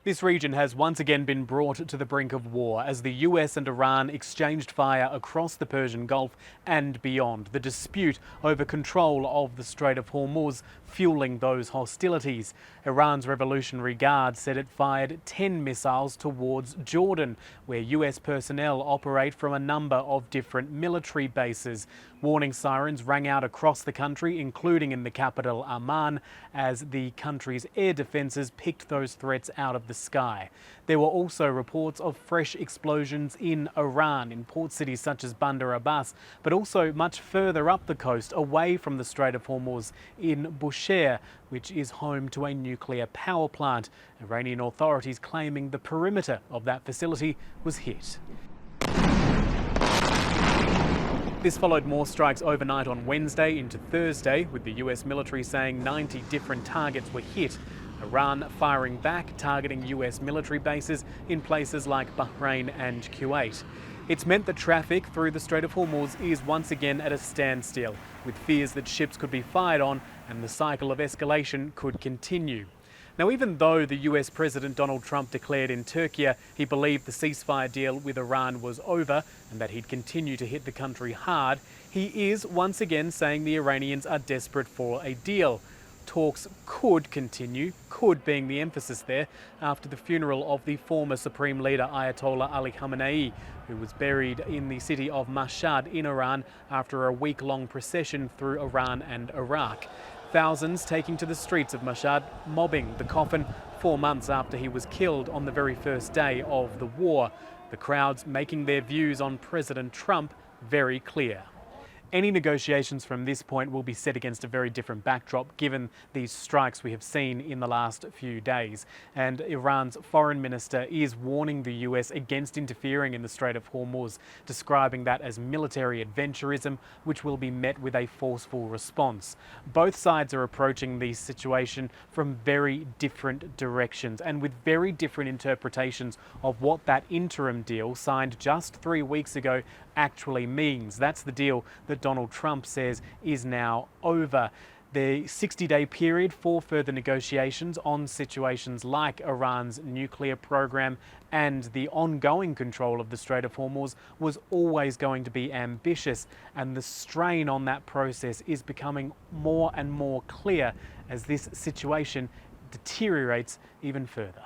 This region has once again been brought to the brink of war as the US and Iran exchanged fire across the Persian Gulf and beyond. The dispute over control of the Strait of Hormuz fueling those hostilities. Iran's Revolutionary Guard said it fired 10 missiles towards Jordan, where US personnel operate from a number of different military bases. Warning sirens rang out across the country, including in the capital Amman, as the country's air defences picked those threats out of the sky. There were also reports of fresh explosions in Iran, in port cities such as Bandar Abbas, but also much further up the coast, away from the Strait of Hormuz, in Bushehr, which is home to a nuclear power plant. Iranian authorities claiming the perimeter of that facility was hit. This followed more strikes overnight on Wednesday into Thursday, with the US military saying 90 different targets were hit. Iran firing back, targeting US military bases in places like Bahrain and Kuwait. It's meant that traffic through the Strait of Hormuz is once again at a standstill, with fears that ships could be fired on and the cycle of escalation could continue. Now, even though the US President Donald Trump declared in Turkey he believed the ceasefire deal with Iran was over and that he'd continue to hit the country hard, he is once again saying the Iranians are desperate for a deal. Talks could continue, could being the emphasis there, after the funeral of the former Supreme Leader Ayatollah Ali Khamenei, who was buried in the city of Mashhad in Iran after a week-long procession through Iran and Iraq. Thousands taking to the streets of Mashhad, mobbing the coffin 4 months after he was killed on the very first day of the war. The crowds making their views on President Trump very clear. Any negotiations from this point will be set against a very different backdrop given these strikes we have seen in the last few days. And Iran's foreign minister is warning the US against interfering in the Strait of Hormuz, describing that as military adventurism, which will be met with a forceful response. Both sides are approaching the situation from very different directions and with very different interpretations of what that interim deal signed just 3 weeks ago actually means. That's the deal that Donald Trump says is now over. The 60-day period for further negotiations on situations like Iran's nuclear program and the ongoing control of the Strait of Hormuz was always going to be ambitious, and the strain on that process is becoming more and more clear as this situation deteriorates even further.